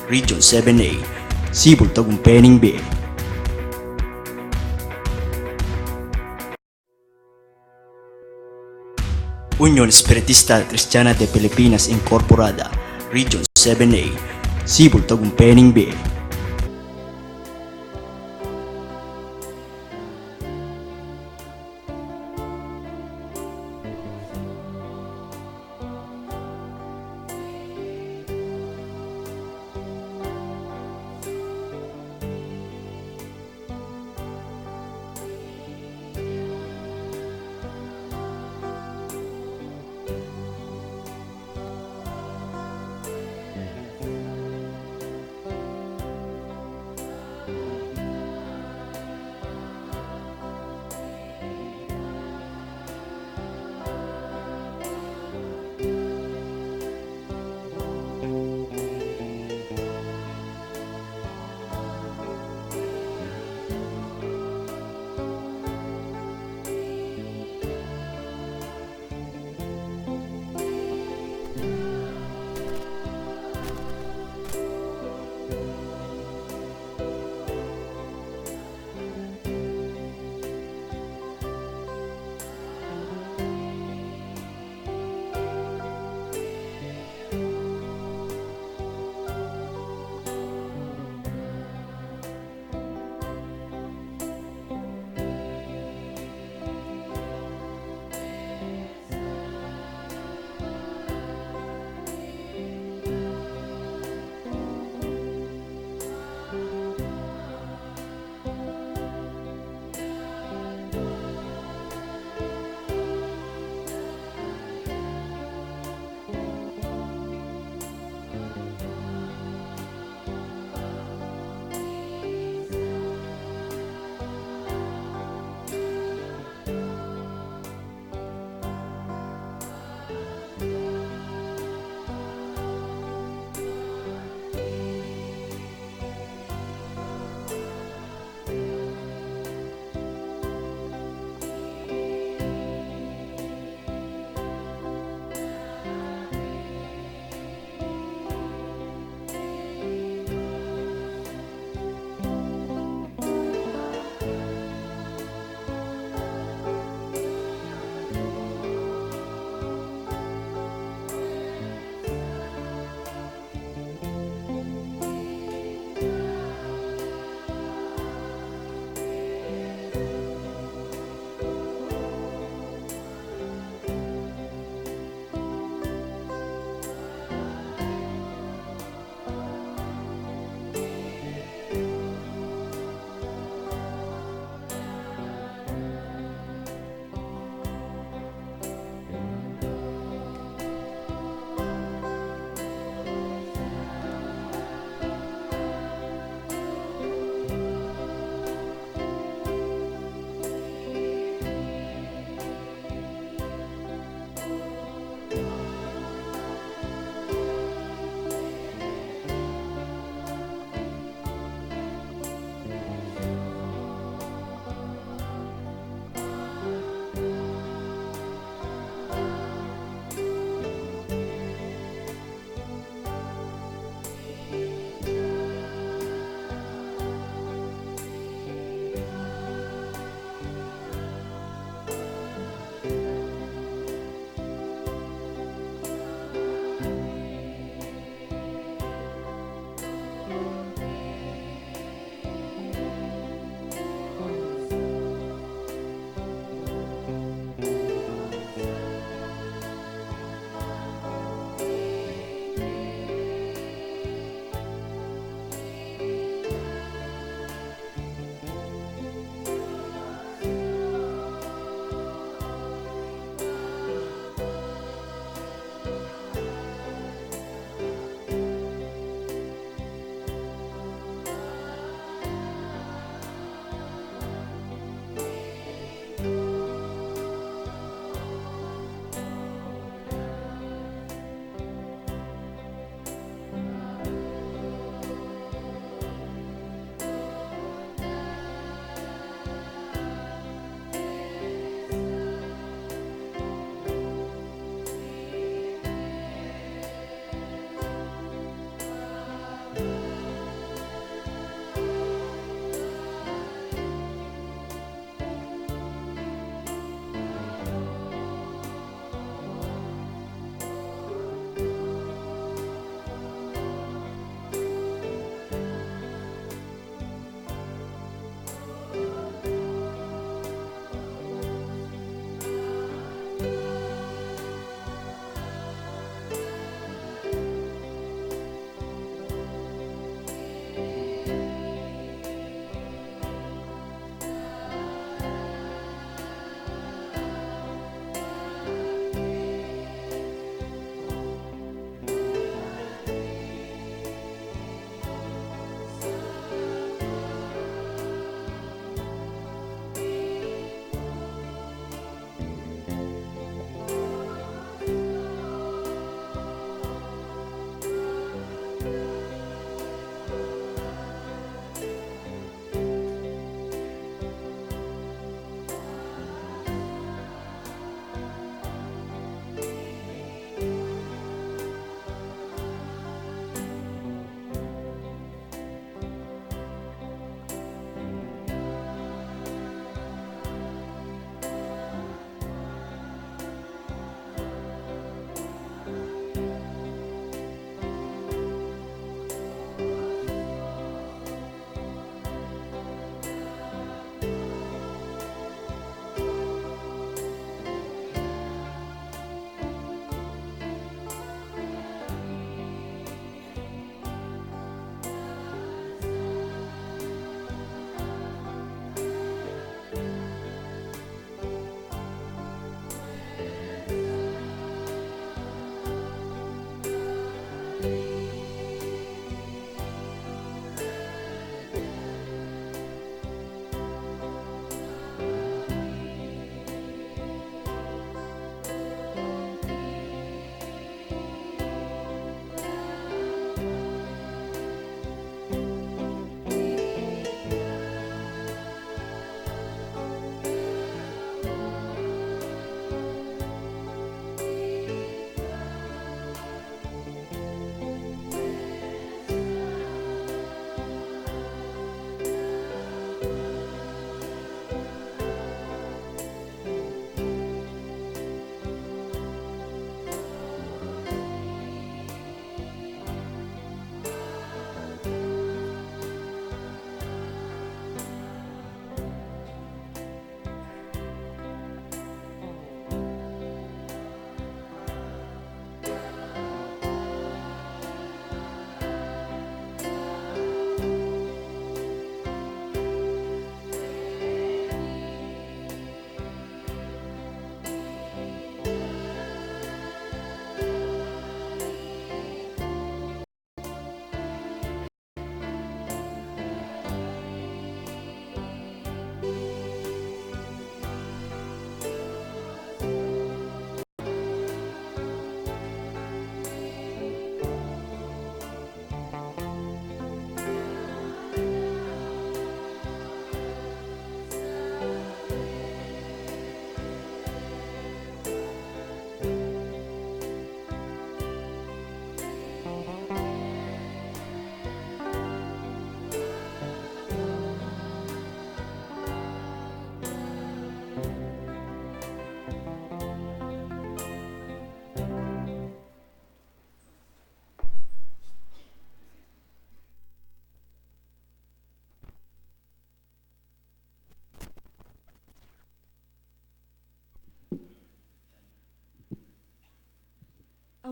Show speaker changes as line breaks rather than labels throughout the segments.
Region 7A, Sibol Tagumpay B. Unión Espiritista Cristiana de Pilipinas Incorporada, Region 7A, Sibol Tagumpay B.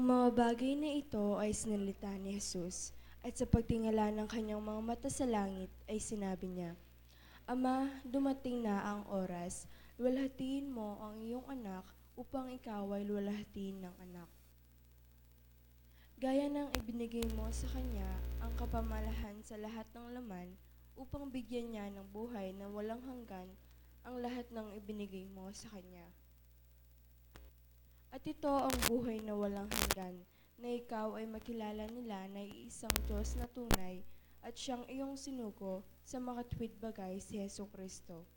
Ang mga bagay na ito ay sinalita ni Jesus, at sa pagtingala ng kanyang mga mata sa langit ay sinabi niya, Ama, dumating na ang oras, luwalhatiin mo ang iyong anak upang ikaw ay luwalhatiin ng anak. Gaya ng ibinigay mo sa kanya ang kapamalahan sa lahat ng laman upang bigyan niya ng buhay na walang hanggan ang lahat ng ibinigay mo sa kanya. At ito ang buhay na walang hanggan, na ikaw ay makilala nila na iisang Diyos na tunay at siyang iyong sinugo sa makatwid bagay si Heso Kristo.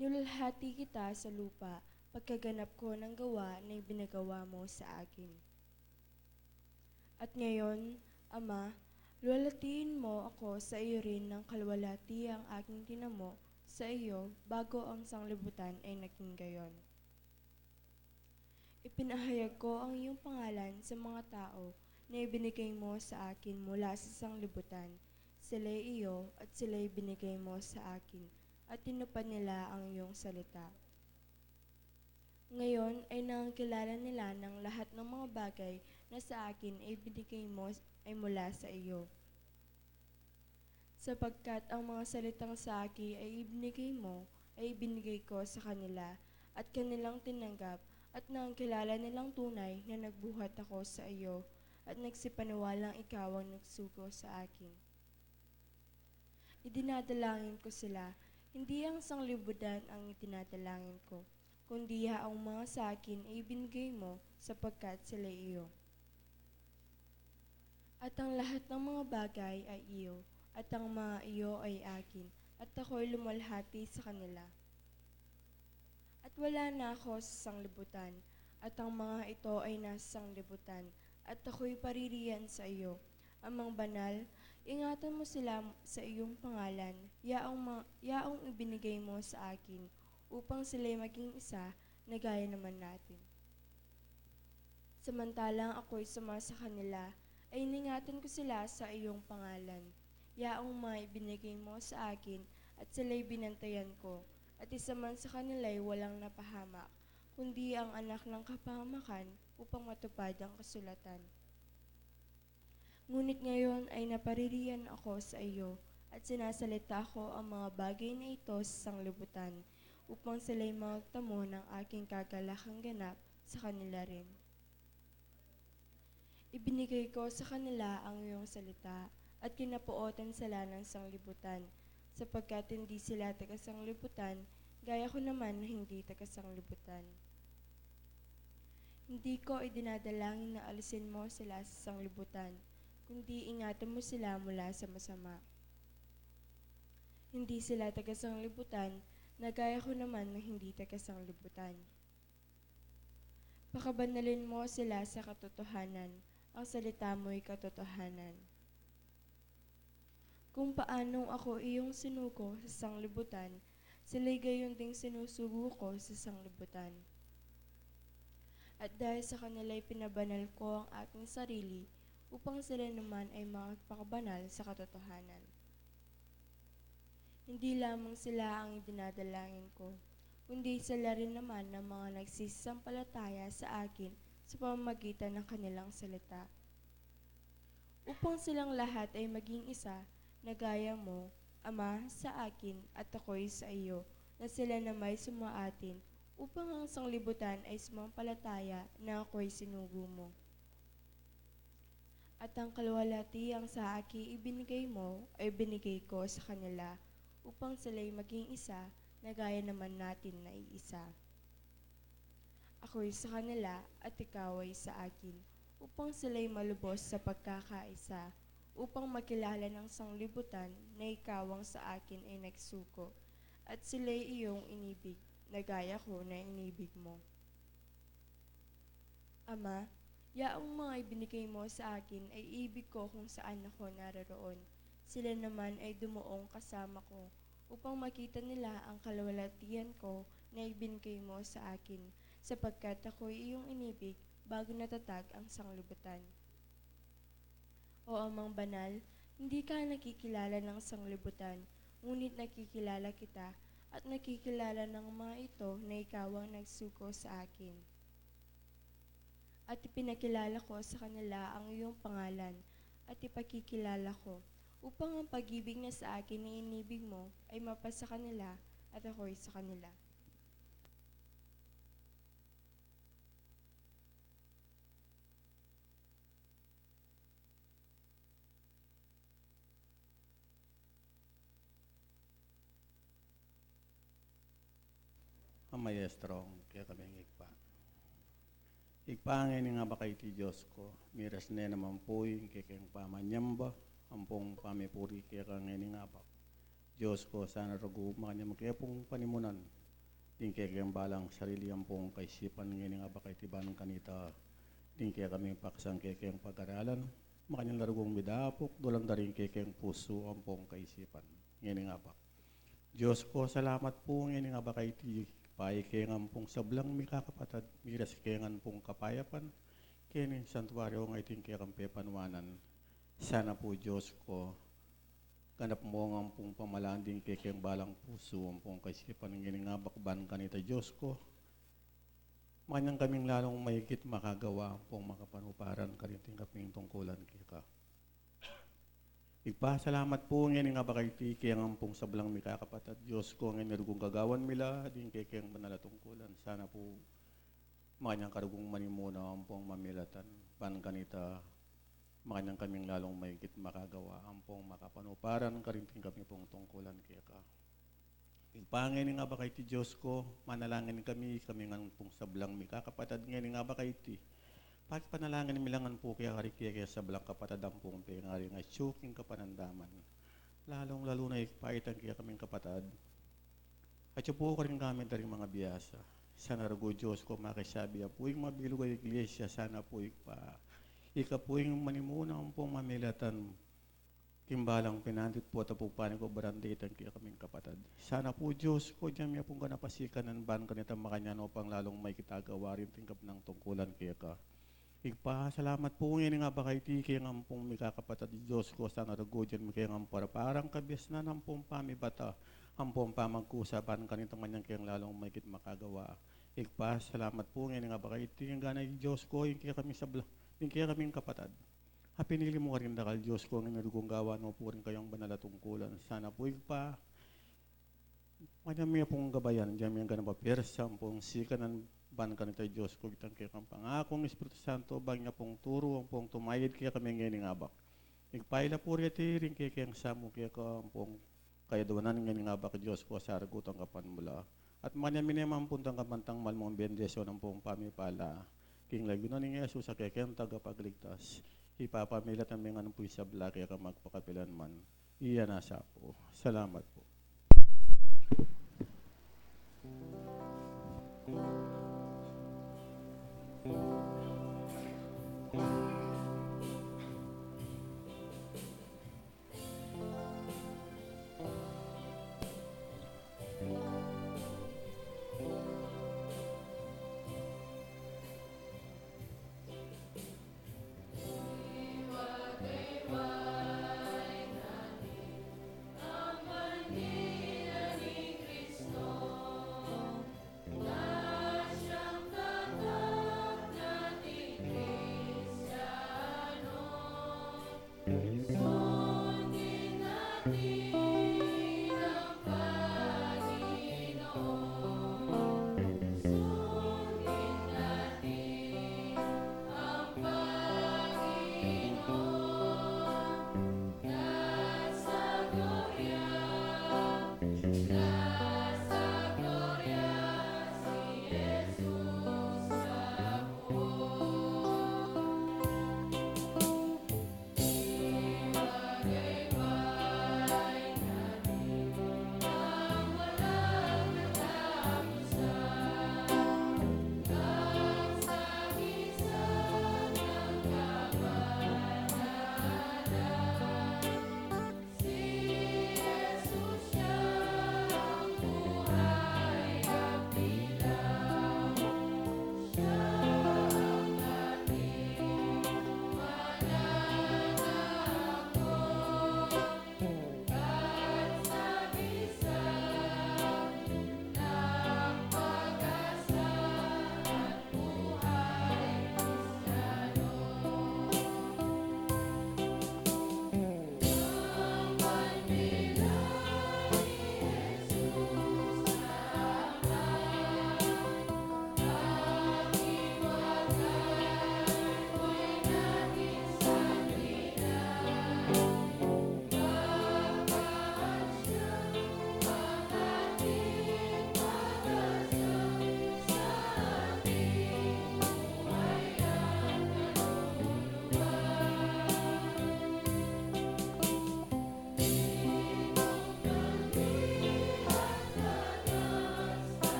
Niluwalhati kita sa lupa pagkaganap ko ng gawa na ibinagawa mo sa akin. At ngayon, Ama, luwalhatiin mo ako sa iyo rin ng kaluwalhati ang aking tinamo sa iyo bago ang sanglibutan ay naging gayon. Ipinahayag ko ang iyong pangalan sa mga tao na ibinigay mo sa akin mula sa sanglibutan. Sila'y iyo at sila'y binigay mo sa akin at tinupad nila ang iyong salita. Ngayon ay nakakilala nila ng lahat ng mga bagay na sa akin ay binigay mo ay mula sa iyo. Sapagkat ang mga salitang sa akin ay ibinigay mo, ay ibinigay ko sa kanila at kanilang tinanggap at nakakilala nilang tunay na nagbuhat ako sa iyo at nagsipaniwalang ikaw ang nagsugo sa akin. Idinadalangin ko sila, hindi ang sanglibutan ang itinadalangin ko, kundi ang mga sa akin ay ibinigay mo sapagkat sila iyo. At ang lahat ng mga bagay ay iyo, at ang mga iyo ay akin, at ako'y lumalhati sa kanila. At wala na ako sa sanglibutan, at ang mga ito ay nasa sanglibutan, at ako'y paririyan sa iyo. Amang banal, ingatan mo sila sa iyong pangalan, yaong ibinigay mo sa akin, upang sila'y maging isa na gaya naman natin. Samantalang ako'y suma sa kanila, ay iningatan ko sila sa iyong pangalan, yaong mga ibinigay mo sa akin, at sila'y binantayan ko, at isa man sa kanila'y walang napahamak, kundi ang anak ng kapahamakan upang matupad ang kasulatan. Ngunit ngayon ay napaririyan ako sa iyo, at sinasalita ko ang mga bagay na ito sa sanglibutan, upang sila'y magtamo ng aking kagalakang ganap sa kanila rin. Ibinigay ko sa kanila ang iyong salita, at kinapuotan sila ng sanglibutan, sapagkat hindi sila taga-sanglibutan, gaya ko naman na hindi taga-sanglibutan. Hindi ko idinadalangin na alisin mo sila sa sanglibutan, kundi ingatan mo sila mula sa masama. Hindi sila taga-sanglibutan, na gaya ko naman na hindi taga-sanglibutan. Pakabanalin mo sila sa katotohanan, ang salita mo'y katotohanan. Kung paanong ako iyong sinuko sa sanglibutan, sila'y gayon ding sinusugo ko sa sanglibutan. At dahil sa kanila'y pinabanal ko ang aking sarili, upang sila naman ay magpakabanal sa katotohanan. Hindi lamang sila ang idinadalangin ko, kundi sila rin naman ng mga nagsisampalataya sa akin sa pamamagitan ng kanilang salita. Upang silang lahat ay maging isa, na gaya mo, Ama, sa akin at ako'y sa iyo, na sila na may sumaatin, upang ang sanglibutan ay sumampalataya na ako'y sinugo mo. At ang kaluwalhati ang sa akin ibinigay mo ay binigay ko sa kanila, upang sila'y maging isa, na gaya naman natin na iisa. Ako'y sa kanila at ikaw ay sa akin, upang sila'y malubos sa pagkakaisa, upang makilala ng sanglibutan na ikaw ang sa akin ay nagsuko, at sila'y iyong inibig, na gaya ko na inibig mo. Ama, yaong mga ibinigay mo sa akin ay ibig ko kung saan ako naroroon. Sila naman ay dumuong kasama ko, upang makita nila ang kaluwalhatian ko na ibinigay mo sa akin, sapagkat ako'y iyong inibig bago natatag ang sanglibutan. O Amang Banal, hindi ka nakikilala ng sanglibutan, ngunit nakikilala kita, at nakikilala ng mga ito na ikaw ang nagsuko sa akin. at ipinakilala ko sa kanila ang iyong pangalan at ipakikilala ko upang ang pag-ibig na sa akin na inibig mo ay mapasa kanila at ako'y sa kanila.
Ang maestrong kaya kaming igpa. Igpangin nga ba kay ti Diyos ko, miras na naman po yung kikeng pamanyamba, ampong pamipuri kaya kang nga ba. Diyos ko, sana ragu makanya kaya pong panimunan, din kaya kayang balang sarili ampong kaisipan nga ba kay tiban kanita, din kaya kaming paksang kaya kayang pag-aralan, makanyang larugong midapok, dolang daring kaya kayang puso ampong kaisipan, nga ba. Diyos ko, salamat po nga ba kay ti pai kengan pong sablang mi kakapatad, miras kengan pong kapayapan, kening santuario ng iting kekampe panwanan. Sana po Diyos ko, ganap mo ang pong pamalanding kekeng balang puso, ang pong kaisipan ng giningabakban kanita Diyos ko. Manyang kaming lalong mahigit makagawa ang pong makapanuparan karinting kaming tungkulan kika. Ipasalamat po ngayon nga ba kay ti kaya nga pong sablang mi kakapatad Diyos ko ngayon narugong gagawan mila din kaya kayang manalatungkulan sana po makanyang karugong manimuna ang pong mamilatan pan kanita makanyang kaming lalong mahigit makagawa ang pong makapanuparan karinting kami pong tungkulan kaya ka. Ipangin nga ba kay ti Diyos ko manalangin kami nga pong sablang mi kakapatad ngayon nga ba kay ti pagpanalangin milangan po kaya kaya sa balang kapatadang pong pengari nga tsuking kapanandaman. Lalo na ikpaitan kaya kaming kapatad. At yung po ko rin kami daring mga biyasa. Sana rago Diyos ko makisabi po yung mabilog ay iglesia. Sana po ika po yung manimunang pong mamilatan. Kimbalang pinandit po at po panin ko baranditan kaya kaming kapatad. Sana po Diyos ko dyan may pong ganapasikan ng ban kanita makanyano pang lalong may kitagawa rin tingkap ng tungkulan kaya ka. Salamat po ngayon nga ba kay ti kaya nga pong may kakapatad Diyos ko sa narago dyan kaya nga para parang kabis na ng pong pamibata ang pong pamagkusapan kanitong kanyang kaya lalong may kit makagawa. Salamat po ngayon nga ba kay ti nga ganay Diyos ko yung kaya kami yung kaya kaming kapatad. Pinili mo ka rin dakal Diyos ko ang narugong gawa no po rin kayong banalatungkulan. Sana po madami pong gabayan, dyan yung ganang papirsa, ang pong sikanan ban kanita Diyos ko, kitang kaya kang pangakong Espiritu Santo, bang niya pong turo, ang pong tumayid kaya kami ngayon ngabak. Nagpaila po rin rin kaya kayang samu kaya ka, ang pong kaya doon ngayon ngabak Diyos ko, sa argutang kapan mula. At manyamin naman puntang kapantang malmong bendesyon ng pong pamipala. King lagi na ni Jesus sa kaya kayang tagapagligtas. Ipapamilat ang mga po sa bla kaya ka magpakapilan man. Iyan nasa po. Salamat po.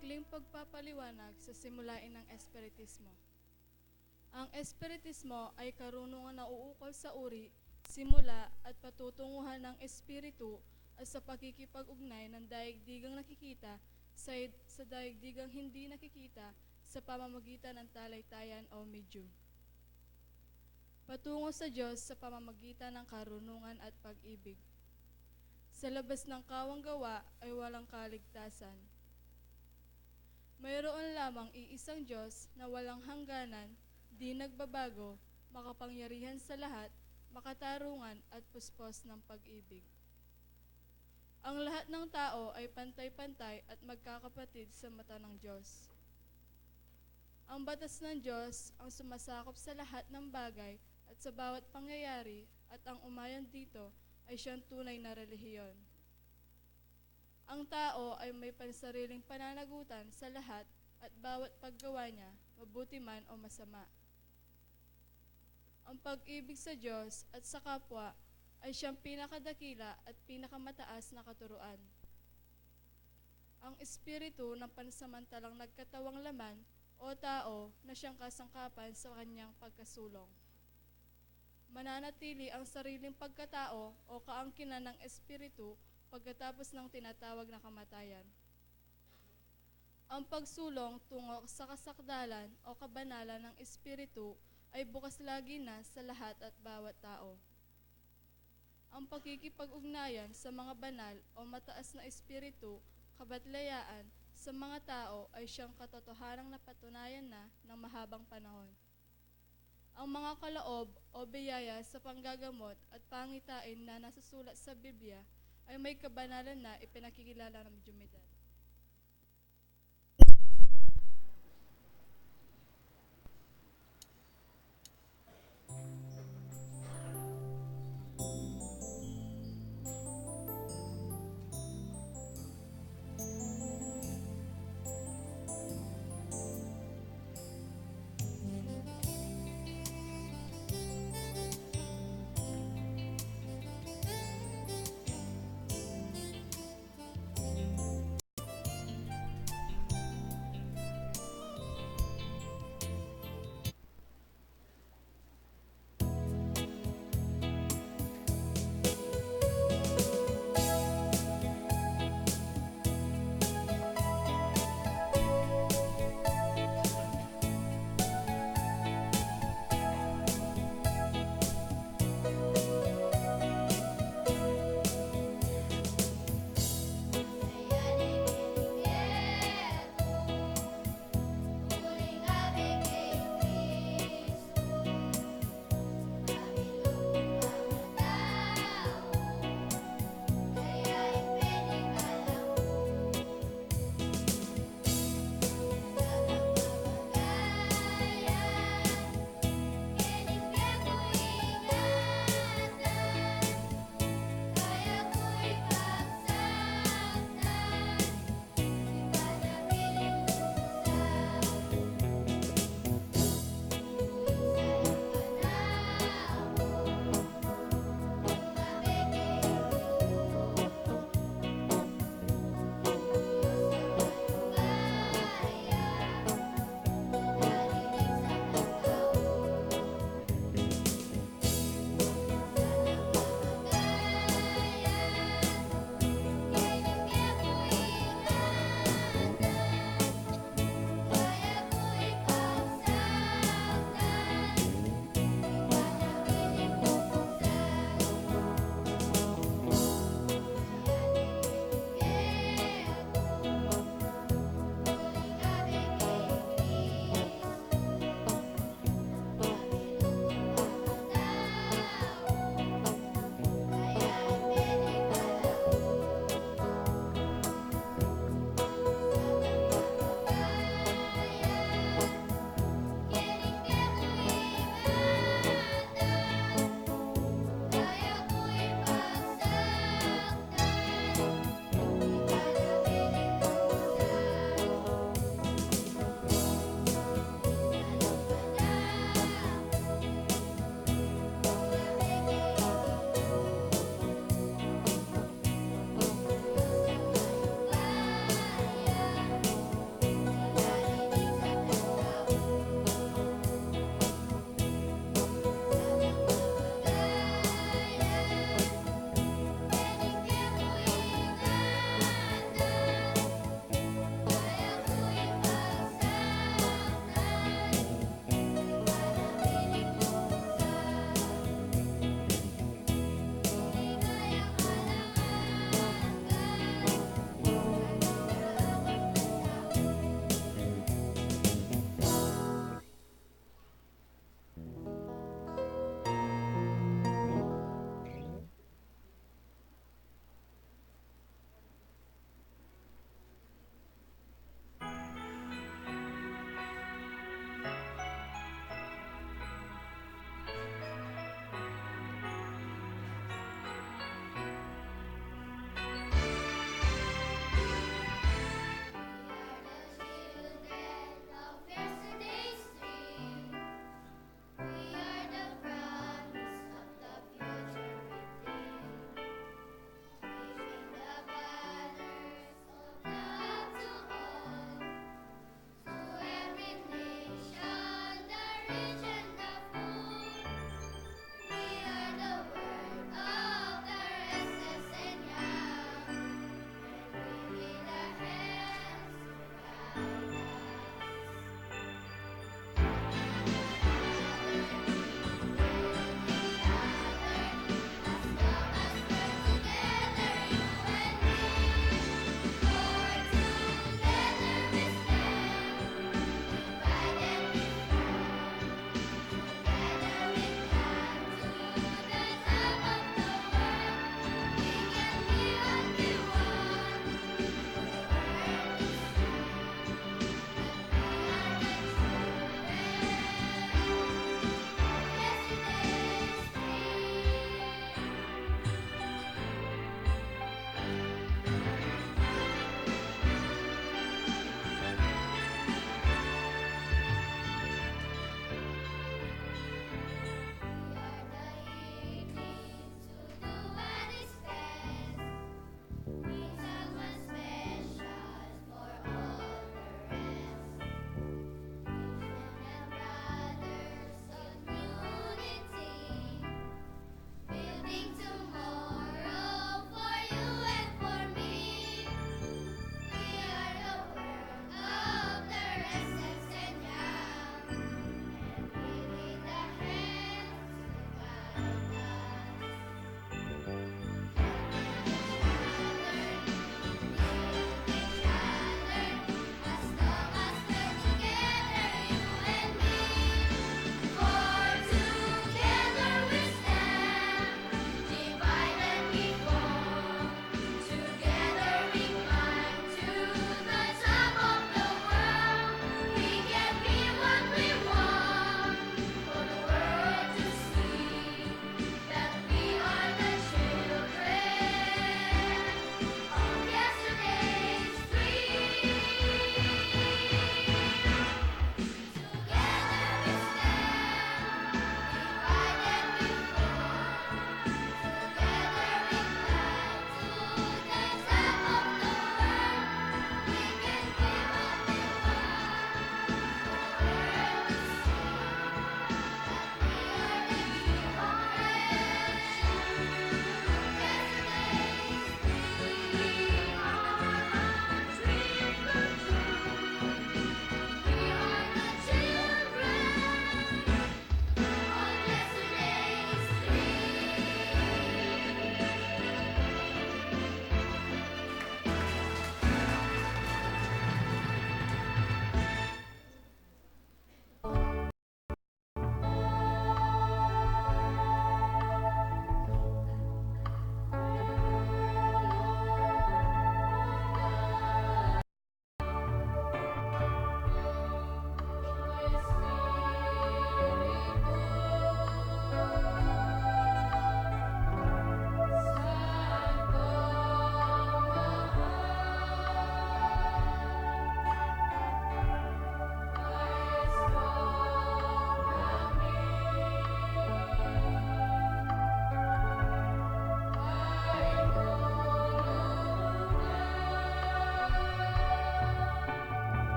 Maikling pagpapaliwanag sa simulain ng Espiritismo. Ang Espiritismo ay karunungan na uukol sa uri, simula at patutunguhan ng Espiritu at sa pakikipag-ugnay ng daigdigang nakikita sa daigdigang hindi nakikita sa pamamagitan ng talaytayan o medium. Patungo sa Diyos sa pamamagitan ng karunungan at pag-ibig. Sa labas ng kawang gawa ay walang kaligtasan. Mayroon lamang iisang Diyos na walang hangganan, di nagbabago, makapangyarihan sa lahat, makatarungan at puspos ng pag-ibig. Ang lahat ng tao ay pantay-pantay at magkakapatid sa mata ng Diyos. Ang batas ng Diyos ang sumasakop sa lahat ng bagay at sa bawat pangyayari at ang umayon dito ay siyang tunay na relihiyon. Ang tao ay may pansariling pananagutan sa lahat at bawat paggawa niya, mabuti man o masama. Ang pag-ibig sa Diyos at sa kapwa ay siyang pinakadakila at pinakamataas na katuruan. Ang espiritu ng pansamantalang nagkatawang laman o tao na siyang kasangkapan sa kanyang pagkasulong. Mananatili ang sariling pagkatao o kaangkinan ng espiritu pagkatapos ng tinatawag na kamatayan. Ang pagsulong tungo sa kasakdalan o kabanalan ng espiritu ay bukas lagi na sa lahat at bawat tao. Ang pagkikipag-ugnayan sa mga banal o mataas na espiritu, kabatlayaan sa mga tao ay siyang katotohanang napatunayan na ng mahabang panahon. Ang mga kaloob o biyaya sa panggagamot at pangitain na nasusulat sa Biblia ay may kabanalan na ipinakikilala ng Diyumidad.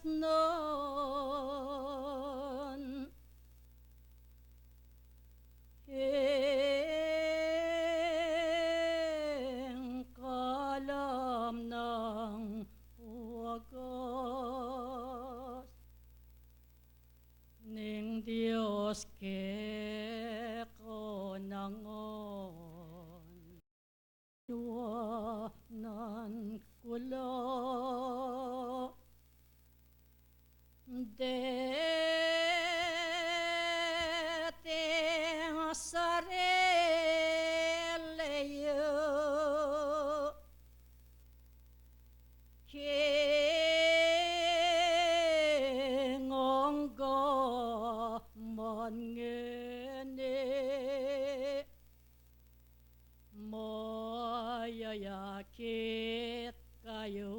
non kalam ng wagas ning Dios ke konangon nuanan kula dating sareleyo kingonggo mangene mayayakit kayo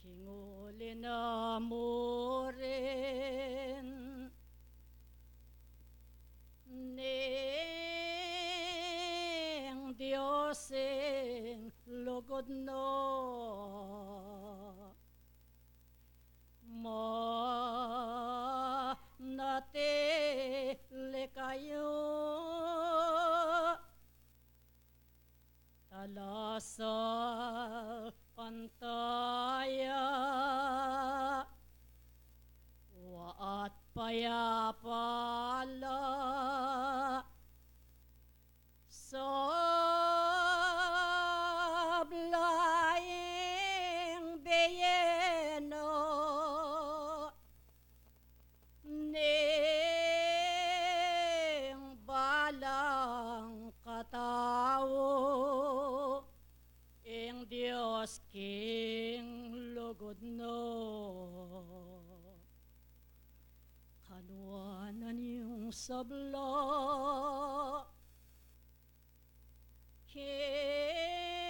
kinguli na mo rin ning Diyosing lugod no manatili kayo talasal pantaya waat payapala sablaying biyeno ning balang katao ing Dios king lugod no kanuanan yung sabla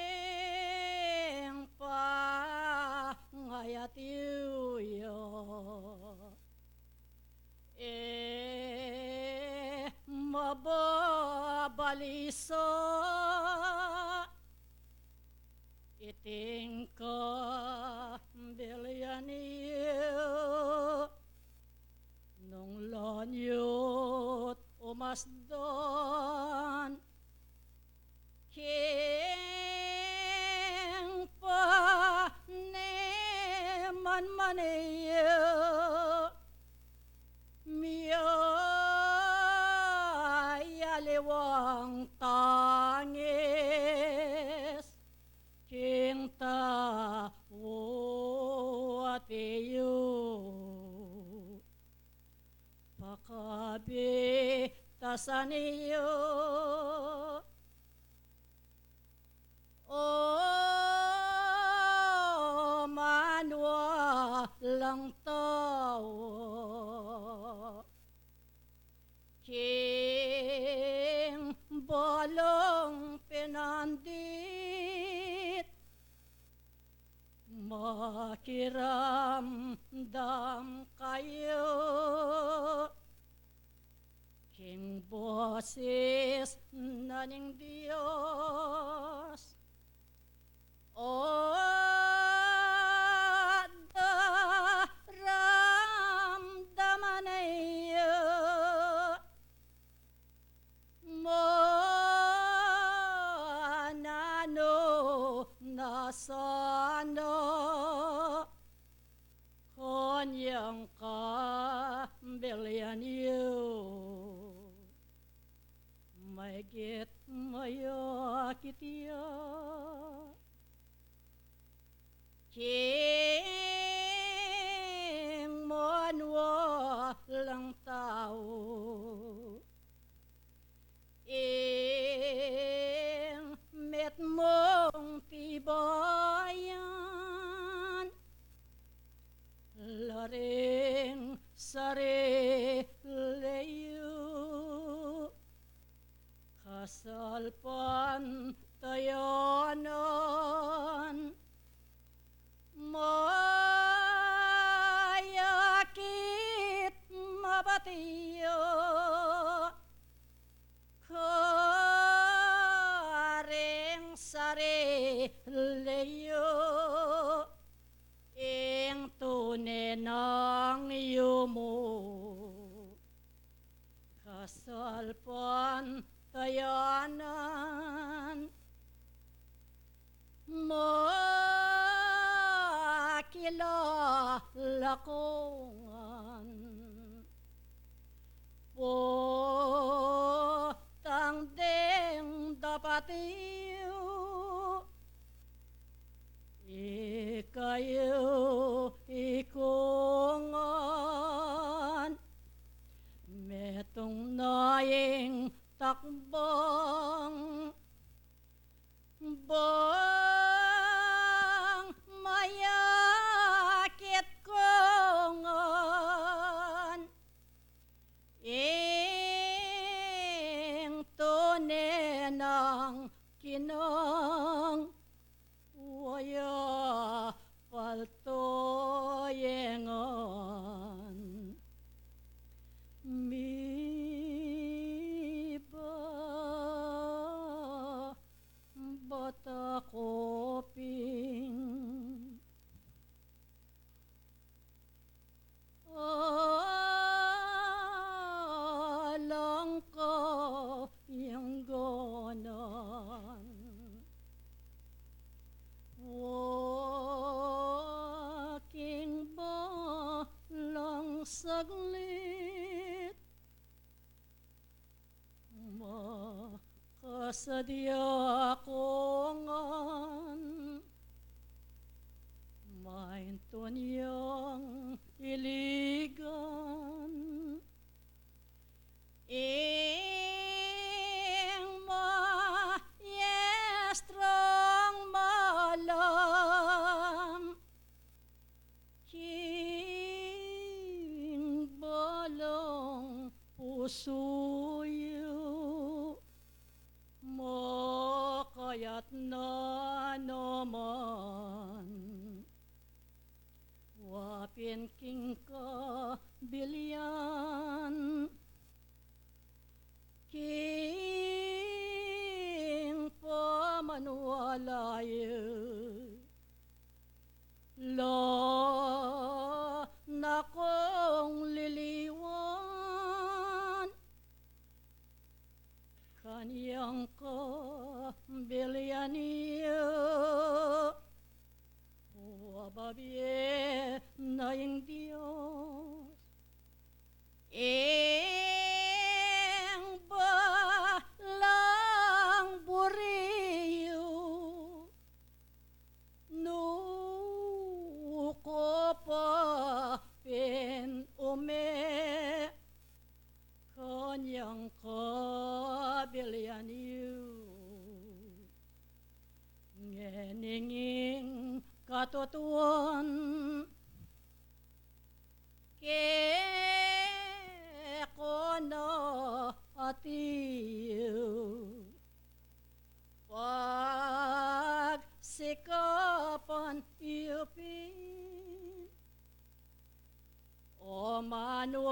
king pangayatiyo mababalisa iting kambilyaniyo nung lanyot umasdan king pa neman maniyo miyayaliwang tangis king tawatiyo pakabitasan iyo o manwa lang tao king bolong pinandit makiramdam kayo king boses naning Dios o daramdaman iyo manano nasano kanyang kambilyan iyo maigit mayakit iya king manwa lang tao ing met mong tibayan laring sariliyo kasalpan tayanan mayakit mabatiyo karing sariliyo alpan tayanan makilala kongan potang deng dapatiyo ikayo ikungan metong naing takbang bang mayakit kongan ing tonenang kinang waya paltoyengan mi ba bata koping alang ka yang ganan waking ba lang saglit makasadya kongan mainton yang iligan ing maestrong malam king balong pusuyo makayat na naman wapin king kabilian king pamanualayo la nakong liliwan kaniyang kabilian niyo wababye na yung Diyos ing balang buriyo nuko pa pin ume kanyang kabilian niyo ngeninging katotoan ke kono atiyo pag sikapan iyupin o manu